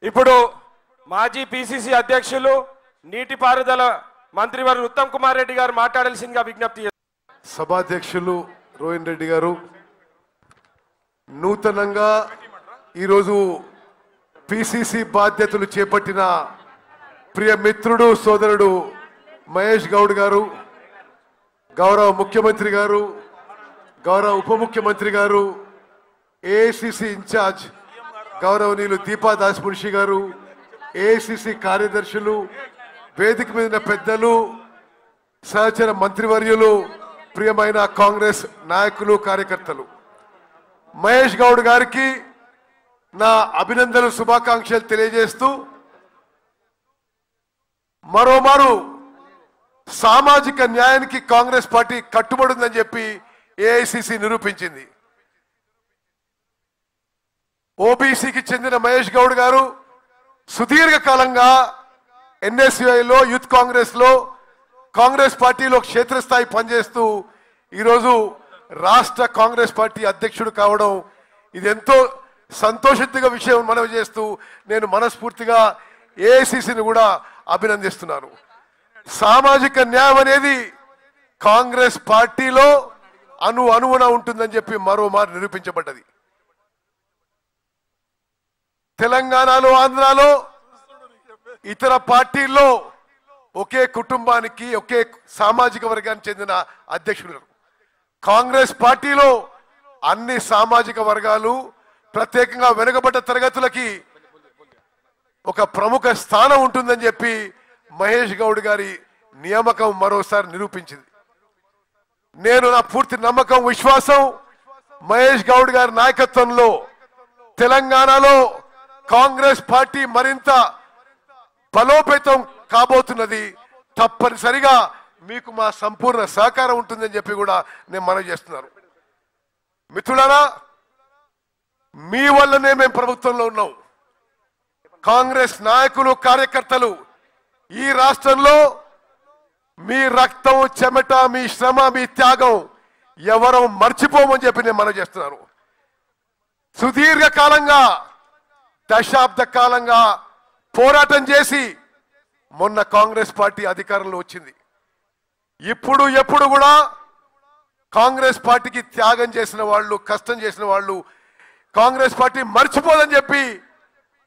ఇప్పుడు మాజీ పిసిసి అధ్యక్షులు నీటిపారుదల మంత్రివర్యులు ఉత్తమ్ కుమార్ రెడ్డి గారు మాట్లాడాల్సిందిగా విజ్ఞప్తి చేస్తున్నారు. సభాధ్యక్షులు రోహిన్ రెడ్డి గారు, నూతనంగా ఈరోజు పిసిసి బాధ్యతలు చేపట్టిన ప్రియ మిత్రుడు సోదరుడు మహేష్ గౌడ్ గారు, గౌరవ ముఖ్యమంత్రి గారు, గౌరవ ఉప ముఖ్యమంత్రి గారు, ఏఐసిసి ఇన్ఛార్జ్ గౌరవనీయులు దీపా దాస్ మున్షి గారు, ఏఐసిసి కార్యదర్శులు, వేదిక మీద పెద్దలు, సహచర మంత్రివర్యులు, ప్రియమైన కాంగ్రెస్ నాయకులు, కార్యకర్తలు, మహేష్ గౌడ్ గారికి నా అభినందనలు, శుభాకాంక్షలు తెలియజేస్తూ మరోమారు సామాజిక న్యాయానికి కాంగ్రెస్ పార్టీ కట్టుబడి ఉందని చెప్పి ఏఐసిసి నిరూపించింది. ఓబీసీకి చెందిన మహేష్ గౌడ్ గారు సుదీర్ఘకాలంగా ఎన్ఎస్యుఐలో, యూత్ కాంగ్రెస్ లో, కాంగ్రెస్ పార్టీలో క్షేత్రస్థాయి పనిచేస్తూ ఈరోజు రాష్ట్ర కాంగ్రెస్ పార్టీ అధ్యక్షుడు కావడం ఇది ఎంతో సంతోషిత విషయం మనవి చేస్తూ నేను మనస్ఫూర్తిగా ఏఐసిసిని కూడా అభినందిస్తున్నాను. సామాజిక న్యాయం అనేది కాంగ్రెస్ పార్టీలో అణువున ఉంటుందని చెప్పి మరోమారు నిరూపించబడ్డది. తెలంగాణలో, ఆంధ్రాలో, ఇతర పార్టీల్లో ఒకే కుటుంబానికి, ఒకే సామాజిక వర్గానికి చెందిన అధ్యక్షులు. కాంగ్రెస్ పార్టీలో అన్ని సామాజిక వర్గాలు, ప్రత్యేకంగా వెనుకబడ్డ తరగతులకి ఒక ప్రముఖ స్థానం ఉంటుందని చెప్పి మహేష్ గౌడ్ గారి నియామకం మరోసారి నిరూపించింది. నేను నా పూర్తి నమ్మకం, విశ్వాసం మహేష్ గౌడ్ గారి నాయకత్వంలో తెలంగాణలో కాంగ్రెస్ పార్టీ మరింత బలోపేతం కాబోతున్నది. తప్పనిసరిగా మీకు మా సంపూర్ణ సహకారం ఉంటుందని చెప్పి కూడా నేను మనవి చేస్తున్నాను. మిత్రులారా, మీ వల్లనే మేము ప్రభుత్వంలో ఉన్నాం. కాంగ్రెస్ నాయకులు, కార్యకర్తలు ఈ రాష్ట్రంలో మీ రక్తం, చెమట, మీ శ్రమ, మీ త్యాగం ఎవరో మర్చిపోమని చెప్పి నేను మనవి చేస్తున్నాను. సుదీర్ఘకాలంగా, దశాబ్ద కాలంగా పోరాటం చేసి మొన్న కాంగ్రెస్ పార్టీ అధికారంలో వచ్చింది. ఇప్పుడు ఎప్పుడు కూడా కాంగ్రెస్ పార్టీకి త్యాగం చేసిన వాళ్ళు, కష్టం చేసిన వాళ్ళు కాంగ్రెస్ పార్టీ మర్చిపోదని చెప్పి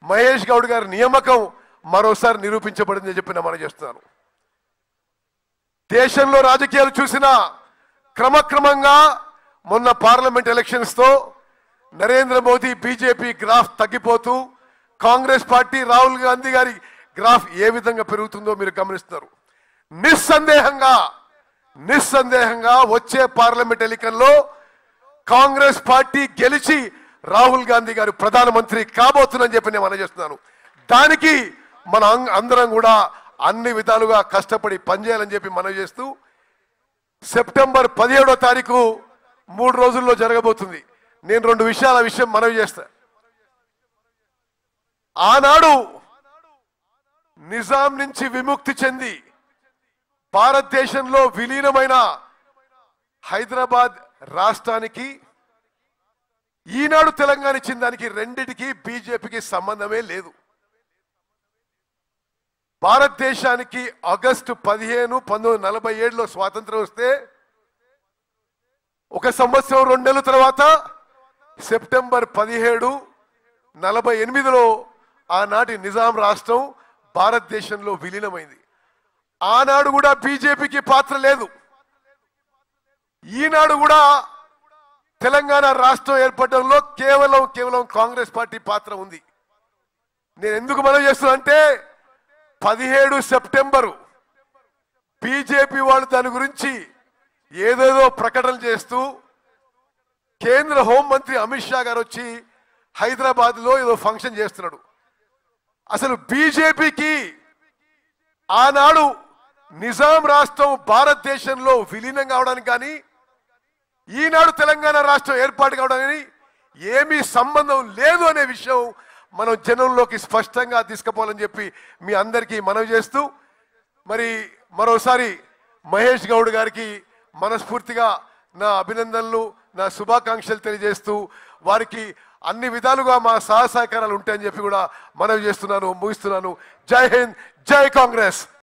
మహేష్ గౌడ్ గారి నియామకం మరోసారి నిరూపించబడిందని చెప్పి నేను చేస్తున్నాను. దేశంలో రాజకీయాలు చూసిన క్రమక్రమంగా మొన్న పార్లమెంట్ ఎలక్షన్స్ తో నరేంద్ర మోదీ, బీజేపీ గ్రాఫ్ తగ్గిపోతూ కాంగ్రెస్ పార్టీ, రాహుల్ గాంధీ గారి గ్రాఫ్ ఏ విధంగా పెరుగుతుందో మీరు గమనిస్తున్నారు. నిస్సందేహంగా వచ్చే పార్లమెంట్ ఎన్నికల్లో కాంగ్రెస్ పార్టీ గెలిచి రాహుల్ గాంధీ గారు ప్రధానమంత్రి కాబోతుందని చెప్పి నేను చేస్తున్నాను. దానికి మన అందరం కూడా అన్ని విధాలుగా కష్టపడి పనిచేయాలని చెప్పి మనవి చేస్తూ, సెప్టెంబర్ 17వ తారీఖు 3 రోజుల్లో జరగబోతుంది. నేను 2 విషయం మనవి చేస్తా. ఆనాడు నిజాం నుంచి విముక్తి చెంది భారతదేశంలో విలీనమైన హైదరాబాద్ రాష్ట్రానికి, ఈనాడు తెలంగాణ ఇచ్చిన దానికి రెండిటికి బీజేపీకి సంబంధమే లేదు. భారతదేశానికి ఆగస్టు 15, 1947లో స్వాతంత్రం వస్తే 1 సంవత్సరం 2 నెలల తర్వాత సెప్టెంబర్ 17, 1948లో ఆనాటి నిజాం రాష్ట్రం భారతదేశంలో విలీనమైంది. ఆనాడు కూడా బీజేపీకి పాత్ర లేదు. ఈనాడు కూడా తెలంగాణ రాష్ట్రం ఏర్పడడంలో కేవలం కాంగ్రెస్ పార్టీ పాత్ర ఉంది. నేను ఎందుకు మనవి చేస్తున్నా అంటే, 17 సెప్టెంబరు బీజేపీ వాళ్ళు దాని గురించి ఏదేదో ప్రకటనలు చేస్తూ కేంద్ర హోంమంత్రి అమిత్ షా గారు వచ్చి హైదరాబాద్ లో ఏదో ఫంక్షన్ చేస్తున్నాడు. అసలు బీజేపీకి ఆనాడు నిజాం రాష్ట్రం భారతదేశంలో విలీనం కావడానికి కానీ, ఈనాడు తెలంగాణ రాష్ట్రం ఏర్పాటు కావడానికి ఏమీ సంబంధం లేదు అనే విషయం మనం జనంలోకి స్పష్టంగా తీసుకుపోవాలని చెప్పి మీ అందరికీ మనవి చేస్తూ, మరి మరోసారి మహేష్ గౌడ్ గారికి మనస్ఫూర్తిగా నా అభినందనలు, నా శుభాకాంక్షలు తెలియజేస్తూ, వారికి అన్ని విధాలుగా మా సహకారాలు ఉంటాయని చెప్పి కూడా మనవి చేస్తున్నాను, ముగిస్తున్నాను. జై హింద్, జై కాంగ్రెస్.